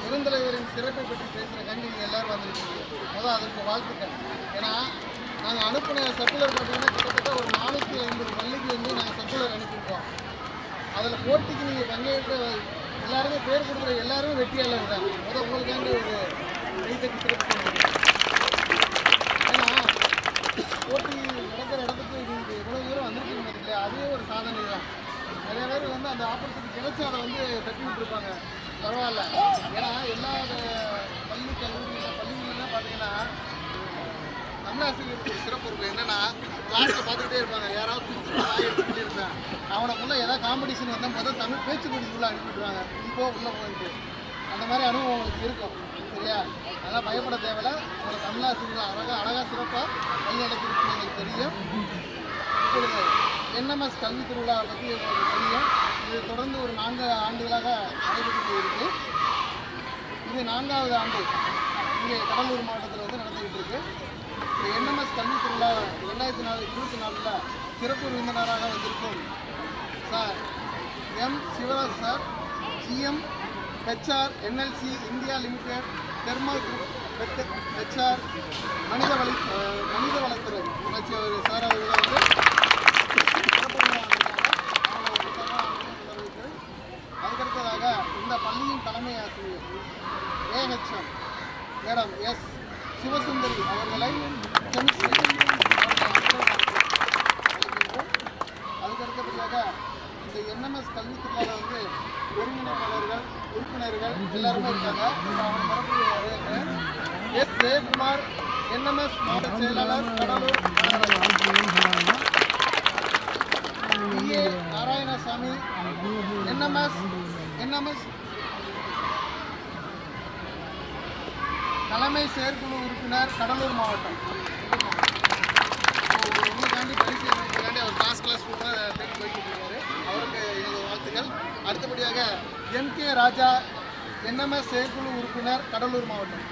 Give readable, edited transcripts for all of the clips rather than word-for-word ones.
பெருந்தலைவரின் சிறப்பை பற்றி பேசுகிற கண்டி எல்லாரும் வந்துருக்கீங்க. முதல் அதுக்கு வாழ்த்துக்கள். ஏன்னா நாங்கள் அனுப்பின சர்க்குலர் பார்த்தீங்கன்னா கிட்டத்தட்ட ஒரு 450 பள்ளிக்கு வந்து நாங்கள் சர்க்குலர் அனுப்பியிருக்கோம். அதில் போட்டிக்கு நீங்கள் பங்கேற்க எல்லாருமே பேர் கொடுக்குற எல்லாருமே வெற்றியாளர் தான். முதல் உங்களுக்காண்டி ஒரு கைத்தட்டி சிறப்பு. ஏன்னா போட்டி நடக்கிற இடத்துக்கு நீங்கள் எவ்வளோ தூரம் வந்திருக்கீங்க பார்த்தீங்களா, அதுவே ஒரு சாதனை தான். நிறைய பேர் வந்து அந்த ஆப்பர்ச்சுனிட்டி கிடைச்சி அதை வந்து தட்டி விட்டுருப்பாங்க. பரவாயில்ல. ஏன்னா எல்லா பள்ளி பள்ளிகள்லாம் பார்த்தீங்கன்னா தமிழாசிரியருக்கு ஒரு சிறப்பு இருக்கும். என்னென்னா கிளாஸில் பார்த்துக்கிட்டே இருப்பாங்க. யாராவது எடுத்துக்கிட்டே இருப்பேன், அவனுக்குள்ளே ஏதாவது காம்படிஷன் வந்தால் முதல் தமிழ் பேச்சு போட்டிக்குள்ளே அனுப்பிவிட்டுருவாங்க. இப்போ உள்ளே போயிட்டு அந்த மாதிரி அனுபவம் உங்களுக்கு இருக்கும். சரியா? அதெல்லாம் பயப்பட தேவையில்லை. உங்களை தமிழாசிரியர்கள் அழகாக சிறப்பாக பள்ளி நடத்திருக்குன்னு எங்களுக்கு தெரியும். இப்பொழுது என்எம்எஸ் கல்வி திருவிழா பற்றி உங்களுக்கு தெரியும். இது தொடர்ந்து ஒரு 4 ஆண்டுகளாக நடைபெற்று போயிருக்கு. இது 4வது ஆண்டு இங்கே கடலூர் மாவட்டத்தில் வந்து நடந்துக்கிட்டு இருக்கு. இந்த என்எம்எஸ் கல்வி திருவிழா 2024 சிறப்பு விருந்தினராக வந்திருக்கும் sir M Sivaraj sir, GM HR NLC India limited, thermal group HR, மனித வளத்துறை அமைச்சர் சார் அவர்கள் வந்து அதுக்கடுத்ததாக இந்த பள்ளியின் தலைமை ஆசிரியர் ஏஹெச்எம் மேடம் எஸ் சிவசுந்தரி அவர்களை அதுக்கடுத்தபடியாக இந்த என்எம்எஸ் கல்வி திருவிழா வந்து ஒருங்கிணைப்பாளர்கள் உறுப்பினர்கள் எல்லாருமே இருக்காங்க. எஸ் ஜெயக்குமார் என்எம்எஸ் மாவட்ட செயலாளர் கடலூர், ஏ நாராயணசாமி என்எம்எஸ் தலைமை செயற்குழு உறுப்பினர் கடலூர் மாவட்டம். உங்களுக்காண்டி பரிசீலனைக்காண்டி அவர் கிளாஸ் தேடி போய்கிட்டு இருக்காரு. அவருக்கு எனது வாழ்த்துக்கள். அடுத்தபடியாக எம்.கே. ராஜா என்எம்எஸ் செயற்குழு உறுப்பினர் கடலூர் மாவட்டம்.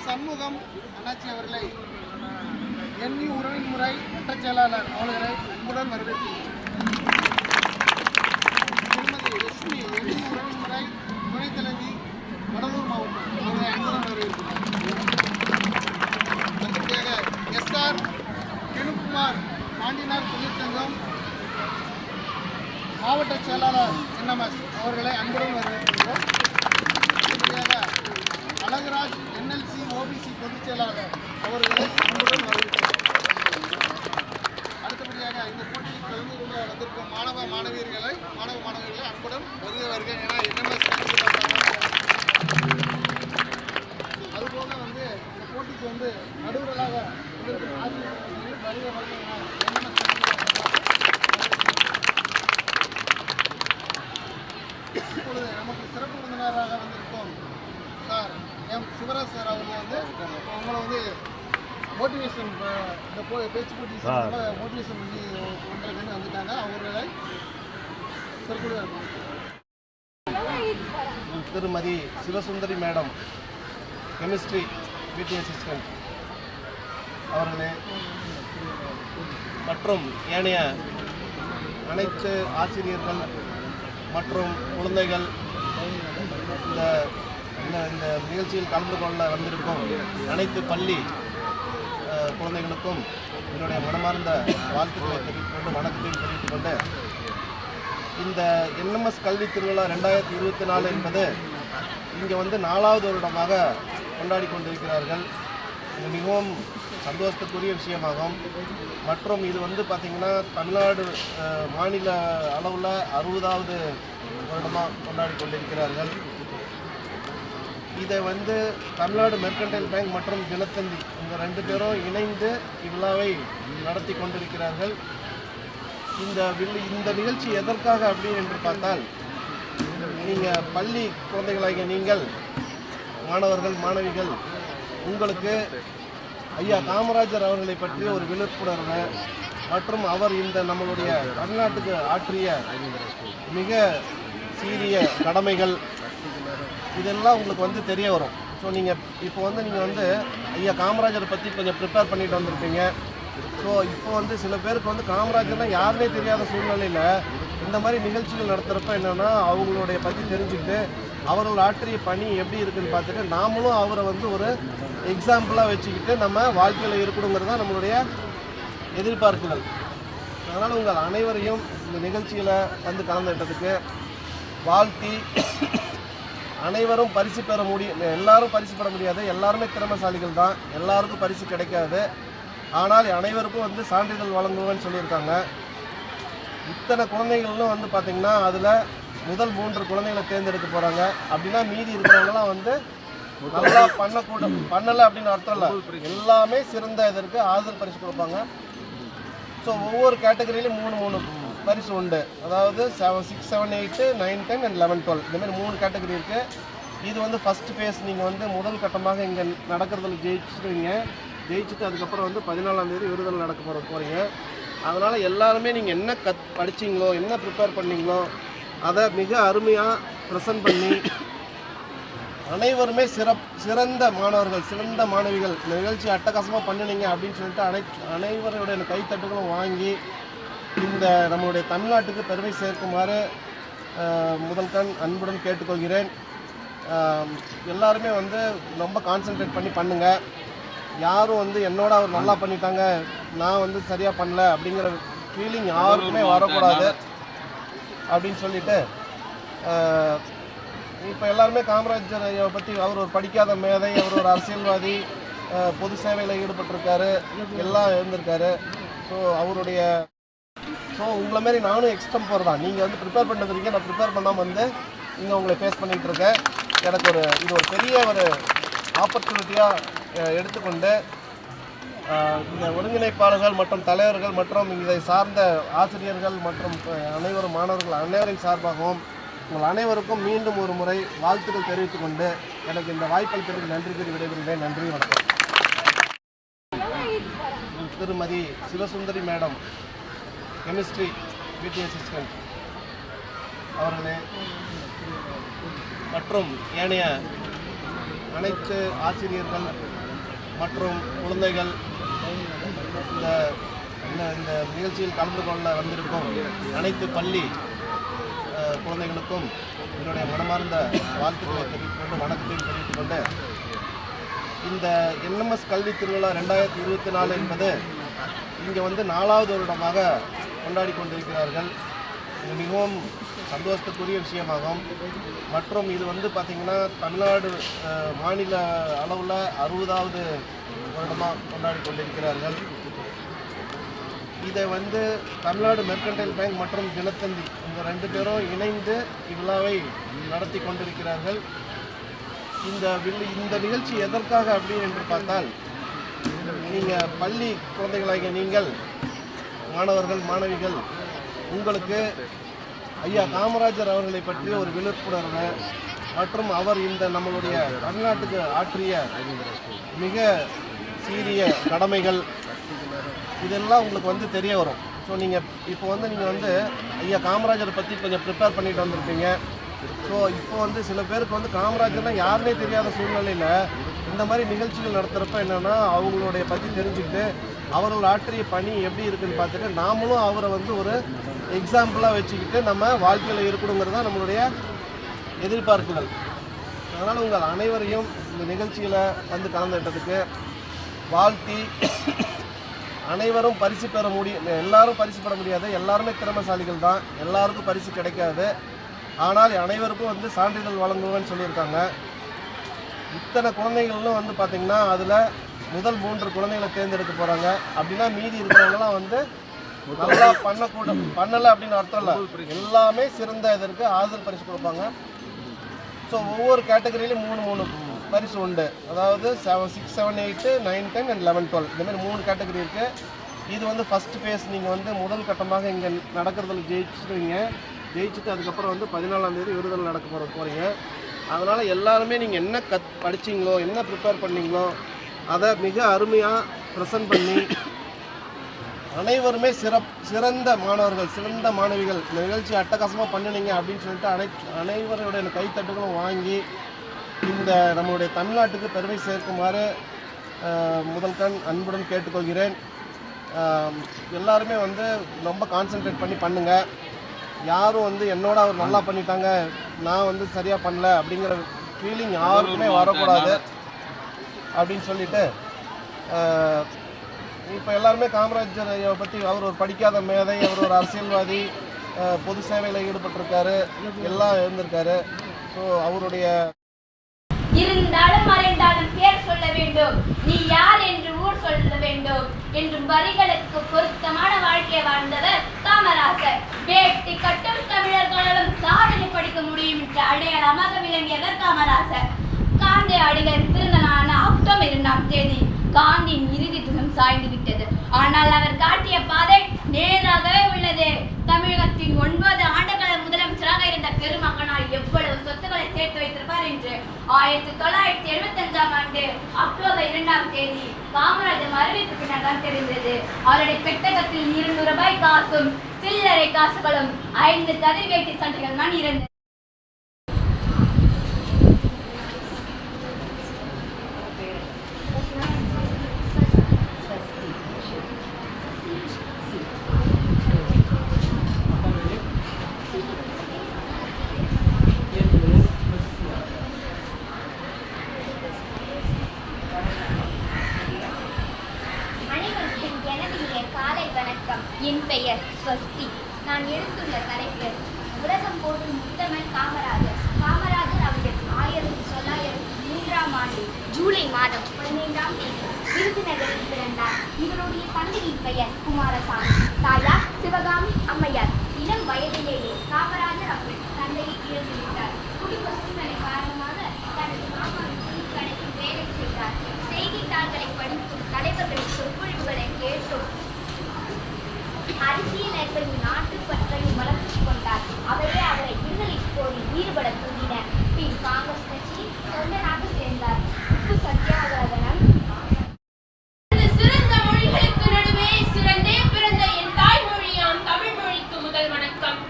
சண்முகம் அண்ணாச்சி அவர்களை எண்ணி உறவின் முறை வட்ட செயலாளர் அவர்களை அன்புடன் வரவேற்கிறேன். திருமதி லட்சுமி எண்ணி உறவின் முறை துணைத் தலைவி கடலூர் மாவட்டம் அவர்களை அன்புடன் வரவேற்கிறேன். அடுத்தபடியாக எஸ்ஆர் கிணுக்குமார் பாண்டினார் தொழிற்சங்கம் மாவட்ட செயலாளர் என்எம்எஸ் அவர்களை அன்புடன் வரவேற்கிறோம். அடுத்தபடியாக அழகராஜ் என்எல்சி ஓபிசி பொதுச் செயலாளர் அவர்களை அன்புடன் வரவேற்கிறோம். அடுத்தபடியாக இந்த போட்டியில் கலந்து கொள்ள வந்திருக்கும் மாணவ மாணவியர்களை அன்புடன் வருக. ஏன்னா என்எம்எஸ் அதுபோக வந்து இந்த போட்டிக்கு வந்து நடுவர்களாக வருக. இப்பொழுது நமக்கு சிறப்பு விருந்தினராக வந்திருக்கும் சார் எம் சிவராஜ் சார் அவர்கள் வந்து உங்களை வந்து மோட்டிவேஷன் இந்த பேச்சு போட்டி மோட்டிவேஷன் பண்ணி ஒன்றை வந்துட்டாங்க. அவர்களை திருமதி சிவசுந்தரி மேடம் கெமிஸ்ட்ரி பிடி அசிஸ்டன்ட் அவர்களே மற்றும் ஏனைய அனைத்து ஆசிரியர்கள் மற்றும் குழந்தைகள் இந்த நிகழ்ச்சியில் கலந்து கொள்ள வந்திருக்கும் அனைத்து பள்ளி குழந்தைகளுக்கும் என்னுடைய மனமார்ந்த வாழ்த்துக்களை தெரிவித்துக்கொண்டு வணக்கத்தையும் தெரிவித்துக்கொண்டு இந்த என்எம்எஸ் கல்வி திருவிழா 2024 என்பது இங்கே வந்து 4வது வருடமாக கொண்டாடி கொண்டிருக்கிறார்கள். இது மிகவும் சந்தோஷத்துக்குரிய விஷயமாகும். மற்றும் இது வந்து பார்த்திங்கன்னா தமிழ்நாடு மாநில அளவில் 60வது வருடமாக கொண்டாடி கொண்டிருக்கிறார்கள். இதை வந்து தமிழ்நாடு மெர்கன்டைல் பேங்க் மற்றும் தினத்தந்தி இந்த 2 பேரும் இணைந்து இவ்விழாவை நடத்தி கொண்டிருக்கிறார்கள். இந்த நிகழ்ச்சி எதற்காக அப்படி என்று பார்த்தால், நீங்கள் பள்ளி குழந்தைகளாகிய நீங்கள் மாணவர்கள் மாணவிகள் உங்களுக்கு ஐயா காமராஜர் அவர்களை பற்றிய ஒரு விழிப்புணர்வு மற்றும் அவர் இந்த நம்மளுடைய தமிழ்நாட்டுக்கு ஆற்றிய மிக சீரிய கடமைகள் இதெல்லாம் உங்களுக்கு வந்து தெரிய வரும். ஸோ நீங்கள் வந்து ஐயா காமராஜரை பற்றி கொஞ்சம் ப்ரிப்பேர் பண்ணிட்டு வந்திருப்பீங்க. ஸோ இப்போ வந்து சில பேருக்கு வந்து காமராஜர்னால் யாருமே தெரியாத சூழ்நிலையில் இந்த மாதிரி நிகழ்ச்சிகள் நடத்துகிறப்ப என்னென்னா அவங்களுடைய பற்றி தெரிஞ்சுக்கிட்டு அவர்கள் ஆற்றிய பணி எப்படி இருக்குதுன்னு பார்த்துட்டு நாமளும் அவரை வந்து ஒரு எக்ஸாம்பிளாக வச்சுக்கிட்டு நம்ம வாழ்க்கையில் இருக்கணுங்கிறது தான் நம்மளுடைய எதிர்பார்ப்புகள். அதனால் உங்கள் அனைவரையும் இந்த நிகழ்ச்சியில் வந்து கலந்துட்டதுக்கு வாழ்த்தி, அனைவரும் பரிசு பெற முடியும். எல்லாரும் பரிசு பெற முடியாது, எல்லாருமே திறமைசாலிகள் தான், எல்லாருக்கும் பரிசு கிடைக்காது. ஆனால் அனைவருக்கும் வந்து சான்றிதழ் வழங்குவேன்னு சொல்லியிருக்காங்க. இத்தனை குழந்தைகளும் வந்து பார்த்திங்கன்னா அதில் முதல் 3 குழந்தைகளை தேர்ந்தெடுக்க போகிறாங்க. அப்படின்னா மீதி இருக்கிறவங்களாம் வந்து நல்லா பண்ணலை அப்படின்னு அர்த்தம் இல்லை. எல்லாமே சிறந்த இதற்கு ஆறுதல் பரிசு கொடுப்பாங்க. ஸோ ஒவ்வொரு கேட்டகரியிலையும் 3 பரிசு உண்டு. அதாவது 6, 7, 8, 9, 10 and 11, 12 இந்தமாதிரி 3 கேட்டகரி இருக்குது. இது வந்து ஃபஸ்ட்டு ஃபேஸ். நீங்கள் வந்து முதல் கட்டமாக இங்கே நடக்கிறதுல ஜெயிச்சுட்டு அதுக்கப்புறம் வந்து 14ஆம் தேதி விருதுகள் நடக்க போகிறீங்க. அதனால் எல்லாருமே நீங்கள் என்ன படிச்சிங்களோ என்ன ப்ரிப்பேர் பண்ணிங்களோ அதை மிக அருமையாக ப்ரெசன்ட் பண்ணி அனைவருமே சிறந்த மாணவர்கள் சிறந்த மாணவிகள் இந்த நிகழ்ச்சி அட்டகாசமாக பண்ணினீங்க அப்படின்னு சொல்லிட்டு அனைவருடைய கைத்தட்டுகளும் வாங்கி இந்த நம்மளுடைய தமிழ்நாட்டுக்கு பெருமை சேர்க்குமாறு முதல்கண் அன்புடன் கேட்டுக்கொள்கிறேன். எல்லாருமே வந்து ரொம்ப கான்சென்ட்ரேட் பண்ணி பண்ணுங்கள். யாரும் வந்து என்னோட அவர் நல்லா பண்ணிட்டாங்க நான் வந்து சரியாக பண்ணல அப்படிங்கிற ஃபீலிங் யாருக்குமே வரக்கூடாது அப்படின்னு சொல்லிட்டு, இப்போ எல்லாருமே காமராஜரை பற்றி அவர் ஒரு படிக்காத மேதை, அவர் ஒரு அரசியல்வாதி, பொது சேவையில் ஈடுபட்டிருக்காரு, எல்லாம் இருந்திருக்காரு. ஸோ உங்களை மாரி நானும் எக்ஸ்டம் போகிறதான். நீங்கள் வந்து ப்ரிப்பேர் பண்ணிருக்கீங்க, நான் ப்ரிப்பேர் பண்ணாமல் வந்து இங்கே உங்களை ஃபேஸ் பண்ணிகிட்டு இருக்கேன். எனக்கு இது ஒரு பெரிய ஒரு ஆப்பர்ச்சுனிட்டியாக எடுத்துக்கொண்டு இந்த ஒருங்கிணைப்பாளர்கள் மற்றும் தலைவர்கள் மற்றும் இதை சார்ந்த ஆசிரியர்கள் மற்றும் அனைவரும் மாணவர்கள் அனைவரின் சார்பாகவும் உங்கள் அனைவருக்கும் மீண்டும் ஒரு முறை வாழ்த்துக்கள் தெரிவித்துக் கொண்டு எனக்கு இந்த வாய்ப்பளித்ததற்கு நன்றி கூறி விடைபெறுகிறேன். நன்றி, வணக்கம். திருமதி சிவசுந்தரி மேடம், கெமிஸ்ட்ரி பிடி அசிஸ்டன்ட் அவர்களே மற்றும் ஏனைய அனைத்து ஆசிரியர்கள் மற்றும் குழந்தைகள் இந்த நிகழ்ச்சியில் கலந்து கொள்ள வந்திருக்கும் அனைத்து பள்ளி குழந்தைகளுக்கும் என்னுடைய மனமார்ந்த வாழ்த்துக்களை தெரிவித்துக்கொண்டு வணக்கத்தையும் தெரிவித்துக்கொண்டு, இந்த என்எம்எஸ் கல்வி திருவிழா 2024 என்பது இங்கே வந்து 4வது வருடமாக கொண்டாடி கொண்டிருக்கிறார்கள். இது மிகவும் சந்தோஷத்துக்குரிய விஷயமாகும். மற்றும் இது வந்து பார்த்திங்கன்னா தமிழ்நாடு மாநில அளவில் 60வது வருடமாக கொண்டாடி கொண்டிருக்கிறார்கள். இதை வந்து தமிழ்நாடு மெர்கன்டைல் பேங்க் மற்றும் தினத்தந்தி இந்த 2 பேரும் இணைந்து இவ்விழாவை நடத்தி கொண்டிருக்கிறார்கள். இந்த நிகழ்ச்சி எதற்காக அப்படி என்று பார்த்தால், நீங்கள் பள்ளி குழந்தைகளாகிய நீங்கள் மாணவர்கள் மாணவிகள் உங்களுக்கு ஐயா காமராஜர் அவர்களை பற்றிய ஒரு விழிப்புணர்வு மற்றும் அவர் இந்த நம்மளுடைய தமிழ்நாட்டுக்கு ஆற்றிய மிக சீரிய கடமைகள் இதெல்லாம் உங்களுக்கு வந்து தெரிய வரும். ஸோ இப்போ வந்து ஐயா காமராஜரை பற்றி கொஞ்சம் ப்ரிப்பேர் பண்ணிட்டு வந்திருப்பீங்க. ஸோ இப்போ வந்து சில பேருக்கு வந்து காமராஜர்னால் யாருமே தெரியாத சூழ்நிலையில் இந்த மாதிரி நிகழ்ச்சிகள் நடத்துகிறப்ப என்னென்னா அவங்களுடைய பற்றி தெரிஞ்சுக்கிட்டு அவர்கள் ஆற்றிய பணி எப்படி இருக்குதுன்னு பார்த்துட்டு நாமளும் அவரை வந்து ஒரு எக்ஸாம்பிளாக வச்சுக்கிட்டு நம்ம வாழ்க்கையில் இருக்கணுங்கிறது தான் நம்மளுடைய எதிர்பார்ப்புகள். அதனால் உங்கள் அனைவரையும் இந்த நிகழ்ச்சியில் வந்து கலந்துட்டதுக்கு வாழ்த்தி, அனைவரும் பரிசு பெற முடியும். எல்லாரும் பரிசு பெற முடியாது, எல்லாருமே திறமைசாலிகள் தான், எல்லாருக்கும் பரிசு கிடைக்காது. ஆனால் அனைவருக்கும் வந்து சான்றிதழ் வழங்குவேன்னு சொல்லியிருக்காங்க. இத்தனை குழந்தைகளும் வந்து பார்த்திங்கன்னா அதில் முதல் 3 குழந்தைகளை தேர்ந்தெடுக்க போகிறாங்க. அப்படின்னா மீதி இருக்கிறவங்களாம் வந்து நல்லா பண்ணலை அப்படின்னு அர்த்தம் இல்லை, எல்லாமே சிறந்த இதற்கு ஆறுதல் பரிசு கொடுப்பாங்க. ஸோ ஒவ்வொரு கேட்டகரியிலையும் 3 பரிசு உண்டு. அதாவது 6, 7, 8, 9, 10 அண்ட் 11, 12 இந்தமாதிரி 3 கேட்டகரி இருக்குது. இது வந்து ஃபஸ்ட் ஃபேஸ். நீங்கள் வந்து முதல் கட்டமாக இங்கே நடக்கிறதுல ஜெயிச்சுட்டு அதுக்கப்புறம் வந்து 14ஆம் தேதி விருதுகள் நடக்க போகிறீங்க. அதனால் எல்லாருமே நீங்கள் என்ன படிச்சிங்களோ, என்ன ப்ரிப்பேர் பண்ணீங்களோ அதை மிக அருமையாக ப்ரெசன்ட் பண்ணி அனைவருமே சிறந்த மாணவர்கள், சிறந்த மாணவிகள் இந்த நிகழ்ச்சி அட்டகாசமாக பண்ணினீங்க அப்படின்னு சொல்லிட்டு அனைவருடைய கைத்தட்டுகளும் வாங்கி இந்த நம்மளுடைய தமிழ்நாட்டுக்கு பெருமை சேர்க்குமாறு முதல்கண் அன்புடன் கேட்டுக்கொள்கிறேன். எல்லாருமே வந்து ரொம்ப கான்சென்ட்ரேட் பண்ணி பண்ணுங்கள். யாரும் வந்து என்னோட அவர் நல்லா பண்ணிட்டாங்க, நான் வந்து சரியாக பண்ணல அப்படிங்கிற ஃபீலிங் யாருக்குமே வரக்கூடாது அப்படின்னு சொல்லிட்டு, இப்போ எல்லாருமே காமராஜர் ஐயாவை பற்றி அவர் ஒரு படிக்காத மேதை, அவர் ஒரு அரசியல்வாதி, பொது சேவையில் ஈடுபட்டிருக்காரு, எல்லாம் இருந்திருக்காரு. ஸோ அவருடைய இருந்தாலும் மறைந்தாலும் பேர் சொல்ல வேண்டும், நீ யார் என்று ஊர் சொல்ல வேண்டும் என்றும் வரிகளுக்கு பொருத்தமான வாழ்க்கையை வாழ்ந்தவர் காமராசர். வேட்டி கட்டும் தமிழர்களும் சாதனை படிக்க முடியும் என்ற அடையாளமாக விளங்கியவர் காமராசர். காந்தியடிகள் பிறந்த நாளான அக்டோபர் 2ஆம் தேதி காந்தியின் இறுதி தினம் சாய்ந்து விட்டது. ஆனால் அவர் காட்டிய பாதை நேராகவே உள்ளது. தமிழகத்தின் 9 ஆண்டுகால முதலமைச்சராக இருந்த பெருமகனால் எவ்வளவு சொத்துக்களை சேர்த்து வைத்திருப்பார் என்று 1975ஆம் ஆண்டு அக்டோபர் 2ஆம் தேதி காமராஜர் மறைவுக்கு பின்னர் தான் தெரிந்தது. அவருடைய பெட்டகத்தில் 200 ரூபாய் காசும் சில்லறை காசுகளும் 5 கதிர்வேட்டி சட்டைகள் தான் இருந்தது. என் பெயர் ஸ்வஸ்தி. நான் எடுத்துள்ள தலைப்பு உலகம் போற்றும் உத்தமன் காமராஜர். காமராஜர் அவர்கள் 1903ஆம் ஆண்டு ஜூலை மாதம் 15ஆம் தேதி விருதுநகரில் பிறந்தார். இவருடைய தந்தையின் பெயர் குமாரசாமி, தாயார் சிவகாமி அம்மையார். இளம் வயதிலேயே காமராஜர் அவர்கள் தந்தையை இழந்துவிட்டார். குடும்ப சூழ்நிலை காரணமாக தனது மாமாவின் துணிக்கடையில் வேலை செய்தார். செய்தித்தாள்களை படித்தும் தலைவர்களின் சொற்பொழிவுகளை கேட்டும் அரசியல் நாட்டுப்பற்றையும் வளர்த்துக் கொண்டார். அவரே அவரை விடுதலை போரில் ஈடுபட தூண்டினர். பின் காங்கிரஸ் கட்சியில் தொண்டனாக சேர்ந்தார். உப்பு சத்தியாகிரகம் சிறந்த மொழிகளுக்கு நடுவே சிறந்தே பிறந்த என் தாய்மொழியாம் தமிழ் மொழிக்கு முதல் வணக்கம்.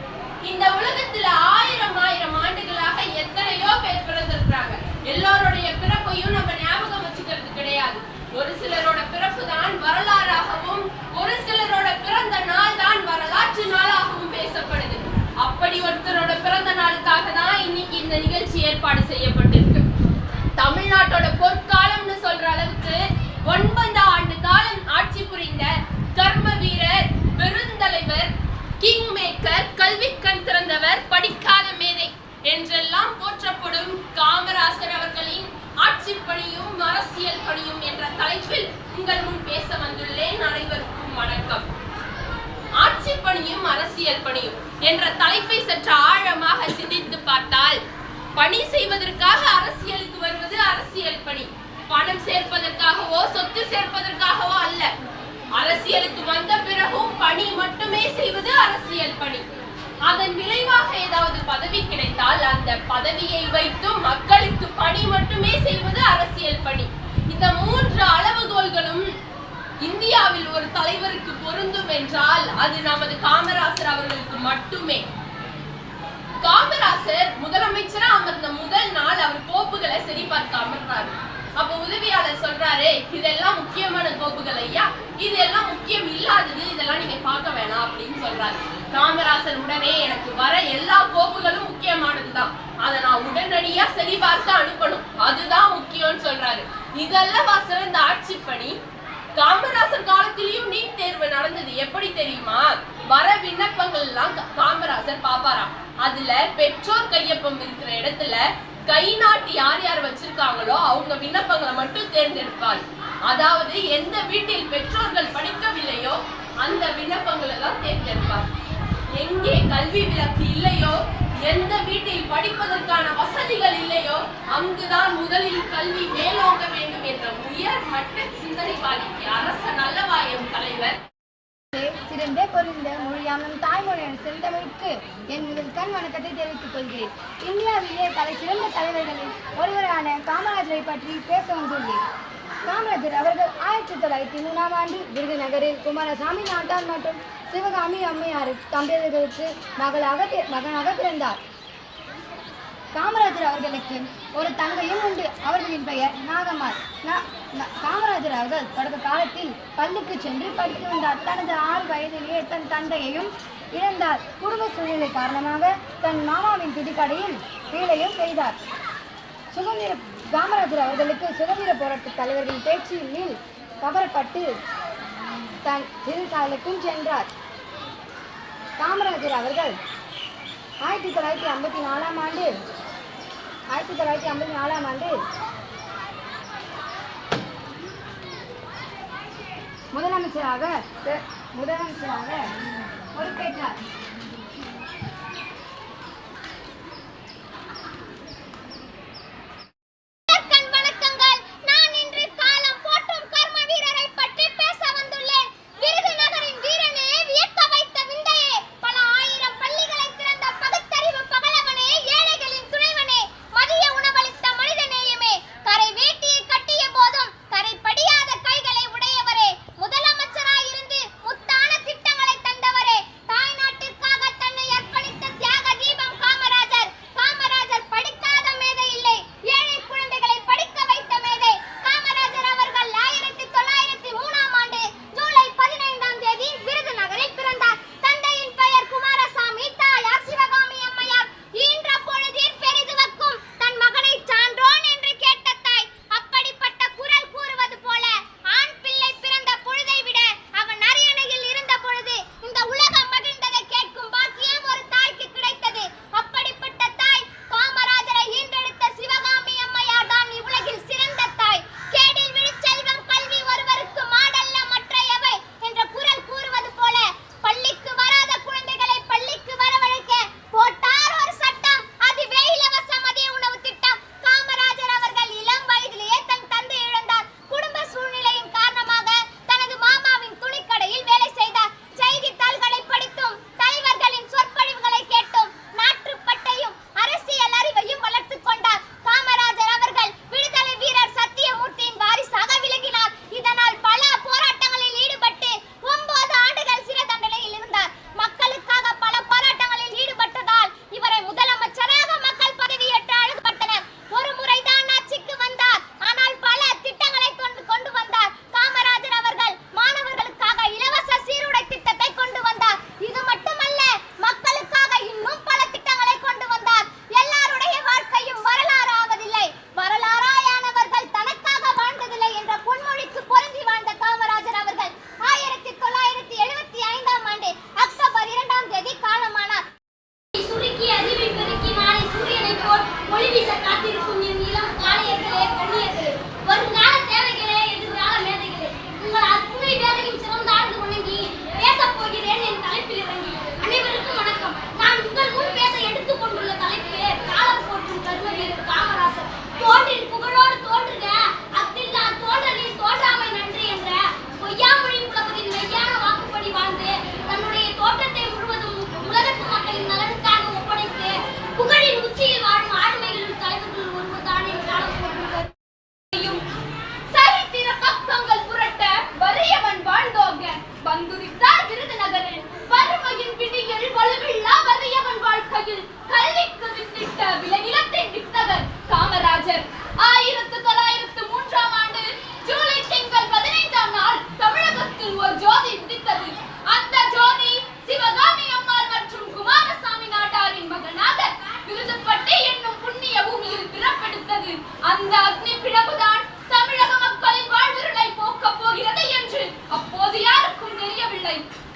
இந்த உலகத்துல 1000 ஆண்டுகளாக எத்தனையோ பேர் பிறந்திருக்கிறாங்க. எல்லோருடைய பிறப்பையும் நம்ம ஞாபகம் வச்சுக்கிறது கிடையாது. ஒரு சிலரோட பிறப்பு தான் வரலாறாகவும், ஒரு சிலரோட பிறந்த நாள் தான் வரலாற்று நாளாகவும் பேசப்படுது. அப்படி ஒருத்தரோட பிறந்த நாளுக்காக தான் இன்னைக்கு இந்த நிகழ்ச்சி ஏற்பாடு செய்யப்பட்டிருக்கு. தமிழ்நாட்டோட பொற்காலம்னு சொல்ற அளவுக்கு 9 ஆண்டு காலம் ஆட்சி புரிந்த கர்ம வீரர், பெருந்தலைவர், கிங் மேக்கர், கல்வி கண் திறந்தவர், படிக்காத மேதை என்றெல்லாம் போற்றப்படும் காமராசர் அவர்களின் ஆட்சி பணியும் அரசியல் பணியும் என்ற தலைப்பில் உங்கள் முன் பேச வந்துள்ளேன். அனைவருக்கும் வணக்கம். ஆட்சி பணியும் அரசியல் பணியும் என்ற தலைப்பை சற்று ஆழமாக சிந்தித்து பார்த்தால், பணி செய்வதற்காக அரசியலுக்கு வருவது அரசியல் பணி. பணம் சேர்ப்பதற்காகவோ சொத்து சேர்ப்பதற்காகவோ அல்ல. அரசியலுக்கு வந்த பிறகும் பணி மட்டுமே செய்வது அரசியல் பணி. அதன் விளைவாக ஏதாவது பதவி கிடைத்தால் அந்த பதவியை வைத்து மக்களுக்கு பணி மட்டுமே செய்வது அரசியல் பணி. இந்த 3 அளவுகோல்களும் இந்தியாவில் ஒரு தலைவருக்கு பொருந்தும் என்றால் அது நமது காமராசர் அவர்களுக்கு மட்டுமே. காமராசர் முதலமைச்சரா அமர்ந்த முதல் நாள் அவர் கோப்புகளை சரி பார்க்க அமர்றாரு. அப்ப உதவியாளர் சொல்றாரு, இதெல்லாம் முக்கியமான கோப்புகள் ஐயா, இதெல்லாம் முக்கியம் இல்லாதது, இதெல்லாம் நீங்க பார்க்க வேணாம் அப்படின்னு சொல்றாரு. காமராசர் உடனே, எனக்கு வர எல்லா கோப்புகளும் முக்கியமானதுதான், அதை நான் உடனடியா சரி பார்த்து அனுப்பணும், அதுதான் முக்கியம்னு சொல்றாரு. இதெல்லாம் சிறந்த ஆட்சி பணி. காமராசர் காலத்திலயும் நீட் தேர்வு நடந்தது. எப்படி தெரியுமா? வர விண்ணப்பங்கள் எல்லாம் காமராசர் பாப்பாராம். அதுல பெற்றோர் கையொப்பம் இருக்கிற இடத்துல கை நாட்டி யார் யார் வச்சிருக்காங்களோ அவங்க விண்ணப்பங்களை மட்டும் தேர்ந்தெடுப்பார். அதாவது எந்த வீட்டில் பெற்றோர்கள் படிக்கவில்லையோ அந்த விண்ணப்பங்களை தான் தேர்ந்தெடுப்பார். எங்கே கல்வி விலக்கு இல்லையோ, எந்த வீட்டில் படிப்பதற்கான வசதிகள் இல்லையோ அங்குதான் முதலில் கல்வி மேலோங்க வேண்டும் என்ற உயர் மட்ட சிந்தனை பாதிக்கு அரச நல்லவாயம் தலைவர் சிறந்தே பொருந்த மொழியாம் நம் தாய்மொழியான செந்தமிழுக்கு என் முதல் கண் வணக்கத்தை தெரிவித்துக் கொள்கிறேன். இந்தியாவிலே தலை சிறந்த தலைவர்களில் ஒருவரான காமராஜரை பற்றி பேச வந்துள்ளேன். காமராஜர் அவர்கள் 1903ஆம் ஆண்டு விருதுநகரில் குமாரசாமி நாட்டார் மற்றும் சிவகாமி அம்மையார் தம்பதியர்களுக்கு மகனாக பிறந்தார். காமராஜர் அவர்களுக்கு ஒரு தங்கையும் உண்டு. அவர்களின் பெயர் நாகம்மாள். காமராஜர் அவர்கள் தொடக்க காலத்தில் பள்ளிக்கு சென்று படித்து வந்தார். தனது 6 வயதிலேயே தன் தந்தையையும் இழந்தார். குடும்ப சூழ்நிலை காரணமாக தன் மாமாவின் துடிக்கடையில் வேலையும் செய்தார். காமராஜர் அவர்களுக்கு சுதந்திர போராட்ட தலைவர்களின் பேச்சில் கவரப்பட்டு தன் சிறைச்சாலைக்கும் சென்றார். காமராஜர் அவர்கள் 1954ஆம் ஆண்டு முதலமைச்சராக பொறுப்பேற்றார்.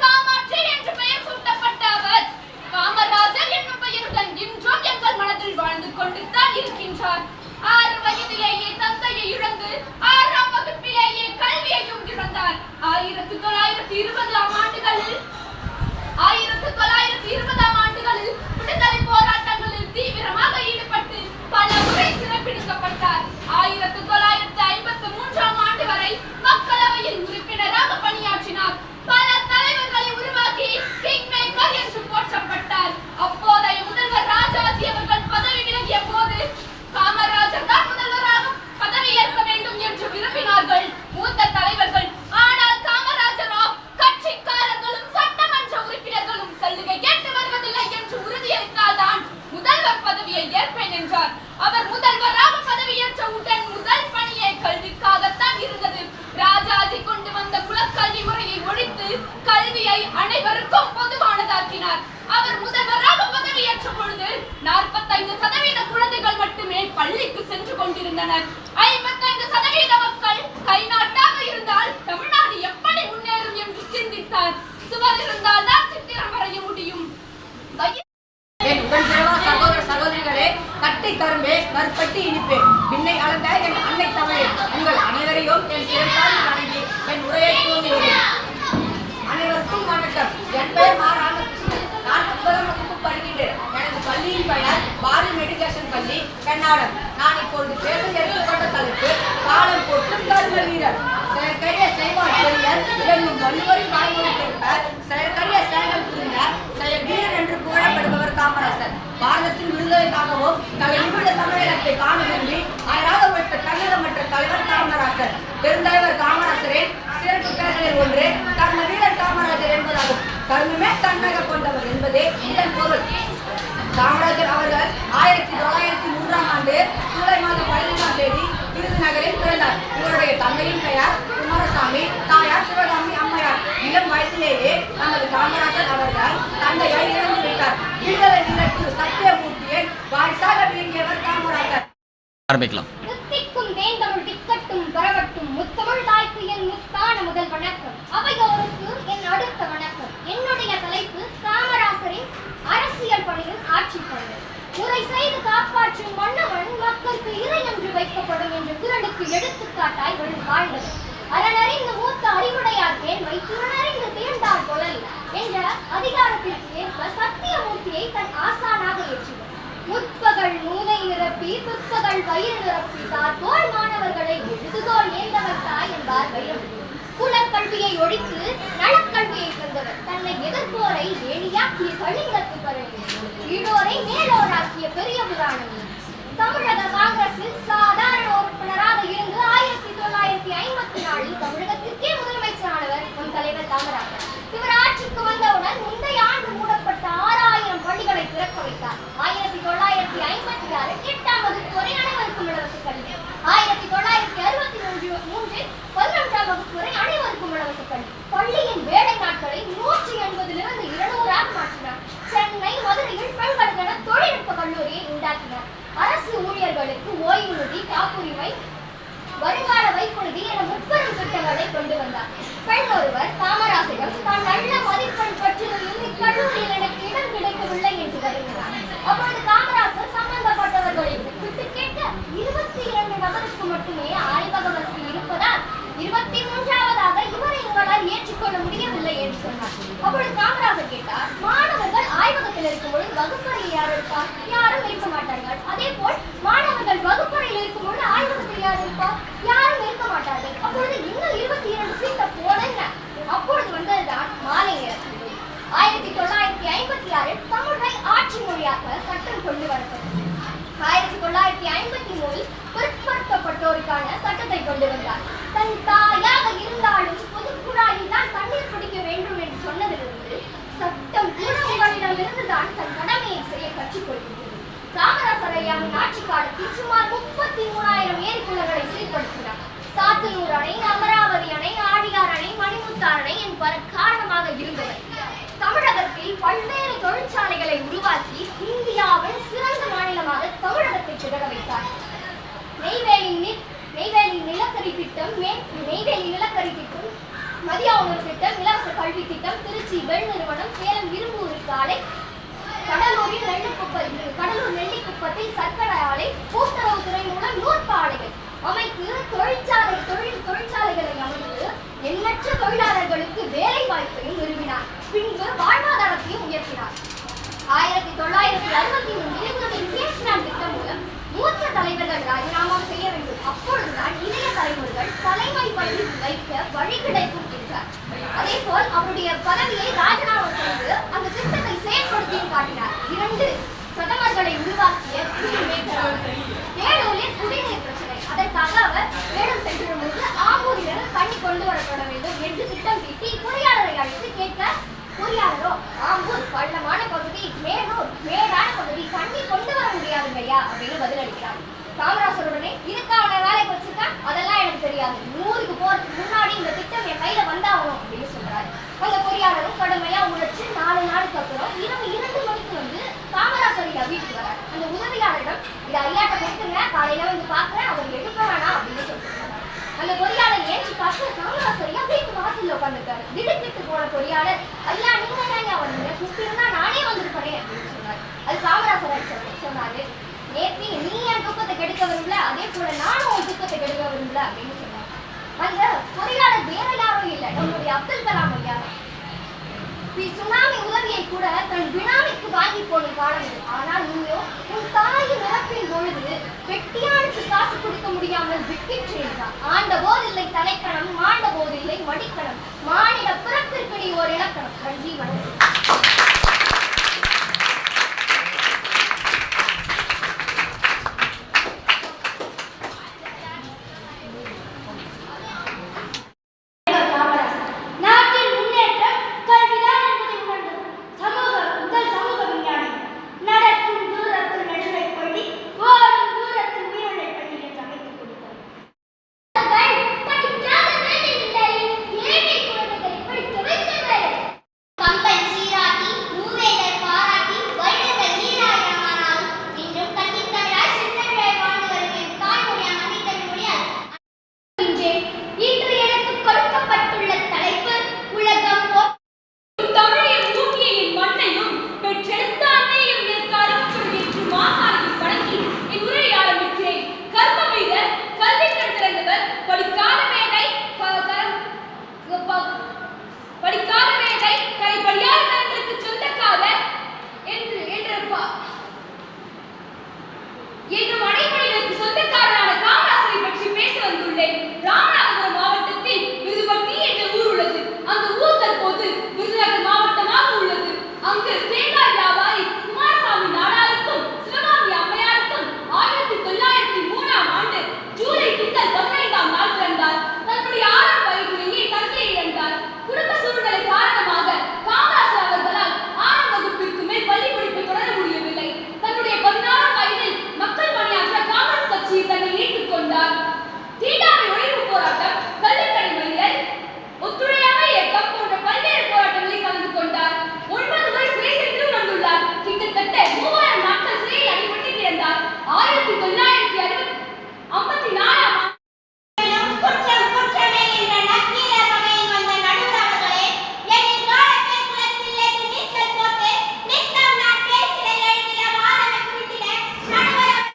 காமாட்சி என்று பெயர் சூட்டப்பட்ட அவர் காமராஜர் என்னும் பெயருடன் கொண்டுதான் இருக்கின்றார். 6 வயதிலேயே தந்தையை இழந்து 6ஆம் வகுப்பிலேயே கல்வியையும் இழந்தார். 1920ஆம் ஆண்டுகளில் விடுதலை போராட்டங்களில் தீவிரமாக ஈடுபட்டு பல முறை சிறைப்பிடிக்கப்பட்டார். 1953ஆம் ஆண்டு வரை மக்களவையில் உறுப்பினராக பணியாற்றினார். பல தலைவர்களை உருவாக்கி கிங் மேக்கர் என்று போற்றப்பட்டார். அப்போதைய முதல்வர் ராஜாஜி அவர்கள் பதவி விலகிய போது காமராஜர் தான் முதல்வராக பதவியேற்க வேண்டும் என்று விரும்பினார்கள் மூத்த தலைவர்கள். ஆனால் காமராஜரோ கட்சிக்காரர்களும் சட்டமன்ற உறுப்பினர்களும் சலுகை கேட்டு வருவதில்லை என்று உறுதியளித்தால் தான் முதல்வர் பதவியை ஏற்பேன் என்றார். அவர் முதல்வராக பதவியேற்றவுடன் முதல் பணியே கல்விக்காகத்தான் இருந்தது. ராஜாஜி கொண்டு வந்த குலக்கல்வி முறையை ஒழித்து கல்வியை அனைவருக்கும் பொதுவானதாக்கினார். அவர் முதல்வராக பதவியேற்ற பொழுது 45% குழந்தைகள் மட்டுமே பள்ளிக்கு சென்று கொண்டிருந்தனர். 55% மக்கள் கை நாட்டாக இருந்தால் தமிழ்நாடு எப்படி முன்னேறும் என்று சிந்தித்தார். சுவர் இருந்தால் தான் சித்திரம் வரைய முடியும். என் உடன்பிறவா சகோதர சகோதரிகளே, கட்டை கரும்பே கருப்பட்டி இனிப்பே பின்னை அளந்த என் அன்னை தமிழே, உங்கள் அனைவரையும் என் சேர்த்தால் வணங்கி என் உரையை துவங்குகிறேன். அனைவருக்கும் வணக்கம். என் பெயர் மா ராமகிருஷ்ணன். நான் 9ஆம் வகுப்பு படிக்கின்றேன். எனது பள்ளியின் பெயர் பாரதி மெடிடேஷன் பள்ளி, கர்நாடகம். நான் இப்பொழுது பேச எடுத்துக்கொண்ட தலைப்பு காலம் போற்றும் கர்ம வீரர். செயற்கரிய செய்வார் பெரியர் என்னும் வள்ளுவரின் வாய்மொழிக்கேற்ப செயற்கரிய செயல்கள் புரிந்த செயல் வீரர் என்று புகழப்படுபவர் காமராசர். பாரதத்தின் விடுதலைக்காகவும் தலை நிமிட தமிழகத்தை காண விரும்பி அயராக உழைத்த தன்னகமற்ற தலைவர் காமராசர். பெருந்தலைவர் காமராசரின் சிறப்பு பெயர்களில் ஒன்று கர்ம வீரர் காமராஜர் என்பதாகும். கர்மமே தன்னக கொண்டவர் என்பதே இதன் பொருள். காமராஜர் அவர்கள் 1903ஆம் ஆண்டு ஜூலை மாதம் 15ஆம் தேதி விருதுநகரில் பிறந்தார். இவருடைய தந்தையின் பெயர் குமாரசாமி, தாயார் சிவகாமி அம்மையார். இளம் வயதிலேயே நமது காமராஜர் அவர்கள் தந்தையை இழந்து விட்டார். விடுதலை வீரர் சத்தியமூர்த்தியை வாரிசாக விளங்கியவர் காமராஜர். ஆரம்பிக்கலாம். முத்திக்கும் தேந்தமிழ் திக்கட்டும் பரவட்டும் முத்தமிழ் தாய்க்கு என் முத்தான முதல் வணக்கம். அவையோருக்கு என் அடுத்த வணக்கம். என்னுடைய தலைப்பு காமராசரின் அரசியல் பணியில் ஆட்சி பணிகள். முறை செய்து காப்பாற்றும் மன்னவன் மக்களுக்கு இறை என்று வைக்கப்படும் என்ற குரலுக்கு எடுத்துக்காட்டாய் வாழ்ந்தது. அரணறிந்து மூத்த அறிவுடையார்க்கேன் வைத்திருநறிந்து தீர்ந்தார் கொள்ளல் என்ற அதிகாரத்திற்கு ஏற்ப சத்தியமூர்த்தியை தன் ஆசானாக ஏற்றினார். முற்பகல் மூளை நிரப்பி புற்பகல் வயிறு நிரப்பி தார்போல் மாணவர்களை எழுதுகோல் ஏந்தவர் தாய் என்பார் வைரமுத்து. குலக்கல்வியை ஒழித்து நலக்கல்வியை தந்தவர். தன்னை எதிர்ப்போரை ஏணியாக்கிய கலிங்கத்து பரணி, கீழோரை மேலோராக்கிய பெரிய புராணம். தமிழக காங்கிரஸில் சாதாரண உறுப்பினராக இருந்து 1954 தமிழகத்திற்கே முதலமைச்சரானவர் நம் தலைவர் காமராஜர். இவர் ஆட்சிக்கு வந்தவுடன் முந்தைய ஆண்டு மூடப்பட்ட 6000 பள்ளிகளை திறக்க வைத்தார். 1956 8ஆம் வகுப்பு வரை அனைவருக்கும் இலவச கல்வி. 1963 11ஆம் வகுப்பு வரை அனைவருக்கும் இலவச கல்வி. பள்ளியின் வேலை நாட்களை 180 200 மாற்றினார். சென்னை, மதுரையில் பெண்களுக்கென தொழில்நுட்ப கல்லூரியை உண்டாக்கினார். அரசு ஊழியர்களுக்கு ஓய்வு நிதி, காப்புரிமை, வருங்கால வைப்பு நிதி என முப்பெரும் திட்டங்களை கொண்டு வந்தார். பெண் ஒருவர் காமராஜரிடம் தான் நல்ல மதிப்பெண் பெற்றதில் இக்கல்லூரியில் எனக்கு இடம் கிடைக்கவில்லை என்று வருகிறார். அப்பொழுது காமராஜர் சம்பந்தப்பட்டவர்களை விட்டு கேட்க 22 நபருக்கு மட்டுமே ஆய்வக வசதி இருப்பதால் 23ஆவதாக இவரை உங்களால் ஏற்றுக்கொள்ள முடியவில்லை என்று சொன்னார். அப்பொழுது காமராஜர் கேட்டார், மாணவர்கள் ஆய்வகத்தில் இருக்கும் பொழுது வகுப்பறையில் யார் இருப்பார்? யாரும் இருக்க மாட்டார்கள். அதே போல் மாணவர்கள் வகுப்பறையில் இருக்கும் பொழுது ஆய்வகத்தில் யார் இருப்பார்? யாரும் இருக்க மாட்டார்கள். அப்பொழுது இன்னும் 22 சீட்டை போடுங்க. அப்பொழுது வந்ததுதான் மாலை நேரம். 1956 தமிழை ஆட்சி மொழியாக சட்டம் கொண்டு வரப்பட்டது. 1953 பிற்படுத்தப்பட்டோருக்கான சட்டத்தை கொண்டு வந்தார். தன் தாயாக இருந்தாலும் பொதுக்குழாயில் தான் தண்ணீர் பிடிக்க வேண்டும் என்று சொன்னதிலிருந்து சட்டம் கூட உங்களிடமிருந்து தான் தன் கடமையை செய்ய கற்றுக்கொள்கிறது. காமராஜர் ஐயாவின் ஆட்சி காலத்தில் சுமார் 33,000 ஏரிக்குளங்களை சீர்படுத்தினார். சாத்தனூர் அணை, அமராவதி அணை, ஆழியார் அணை, மணிமுத்தார் அணை என்பன காரணமாக இருந்தவர். தமிழகத்தில் பல்வேறு தொழிற்சாலைகளை உருவாக்கி இந்தியாவின் சிறந்த மாநிலமாக தமிழகத்தை திகழ வைத்தார். நெய்வேலி நிலக்கரி திட்டம், மதிய உணவு திட்டம், இலவச கல்வி திட்டம், திருச்சி வெள் நிறுவனம், சேலம் இரும்பு உருக்காலை, கடலூர் நெல்லிக்குப்பத்தில் சர்க்கரை பிறகு தொழிற்சாலைகளை அமைத்து எண்ணற்ற தொழிலாளர்களுக்கு வேலை வாய்ப்பையும் நிறுவினார். பின்பு வாழ்வாதாரத்தையும் உயர்த்தினார். 1963 இந்தியன் திட்டம் மூலம் மூத்த தலைவர்கள் ராஜினாமா செய்ய வேண்டும். அப்பொழுதுதான் இளைய தலைவர்கள் தலைமை பதவி வைக்க வழி கிடைக்கும் என்றார். அதே போல் அவருடைய பதவியை ராஜினாமா செய்து அந்த திட்டத்தை செயல்படுத்தியும் காட்டினார். 2 பிரதமர்களை உருவாக்கிய வேலூரில் குடிநீர் பிரச்சனை. அதற்காக அவர் வேலூர் சென்றிரும்போது ஆம்பூரிலிருந்து தண்ணி கொண்டு வரப்பட வேண்டும் என்று திட்டம் தீட்டி பொறியாளரை அழைத்து கேட்க, பொறியாளரோ ஆம்பூர் பள்ளமான பகுதி, மேலூர் மேடான பகுதி, தண்ணி கொண்டு வர முடியாதுங்கய்யா அப்படின்னு பதிலளிக்கிறார். காமராஜர் உடனே இதுக்கான வேலைக்கு வச்சிருக்கேன், அதெல்லாம் எனக்கு தெரியாது, 100க்கு போறதுக்கு முன்னாடி இந்த திட்டம் என் கையில வந்தாகணும் அப்படின்னு சொல்றாரு. அந்த பொறியாளரும் கடுமையா உழைச்சு 4 நாளுக்கு அப்புறம் இரவு 2 மணிக்கு வந்து காமராஜர் வீட்டுக்கு வராரு. அந்த உதவியாளரிடம் இதை ஐயாட்ட கொடுத்துங்க, காலையில வந்து பாக்குறேன், அவர் எடுக்க வேணாம் அப்படின்னு சொல்லிட்டு அந்த பொறியாளர் ஏற்றி பார்த்து காமராஜர் வீட்டு வாசல்ல உட்காந்துருக்காரு. திடுக்கிட்டு போன பொறியாளர், ஐயா நீங்க ஐயா வந்தீங்க, கூப்பிட்டுருந்தா நானே வந்திருப்பேன் அப்படின்னு சொன்னாரு. அது காமராஜர் சொன்னாரு, நேற்று நீ என் தூக்கத்தை கெடுக்க விரும்பல, அதே போல நானும் உன் தூக்கத்தை கெடுக்க விரும்பல அப்படின்னு சொன்னார். அந்த பொறியாளர் வேற யாரும் இல்லை, நம்முடைய அப்துல் கலாம் ஐயா. சுனாமி உதவியை கூட தன் பினாமிக்கு வாங்கி போடும் காலம் இது. ஆனால் நீயோ உன் தாயின் இறப்பின் பொழுது வெட்டியானுக்கு காசு கொடுக்க முடியாமல் விட்டிற்று என்றார். ஆண்ட போதில்லை தலைக்கணம், மாண்ட போதில்லை மடிக்கணம், மானிட பிறப்பிற்கு நீ ஒரு இலக்கணம். நன்றி, வணக்கம்.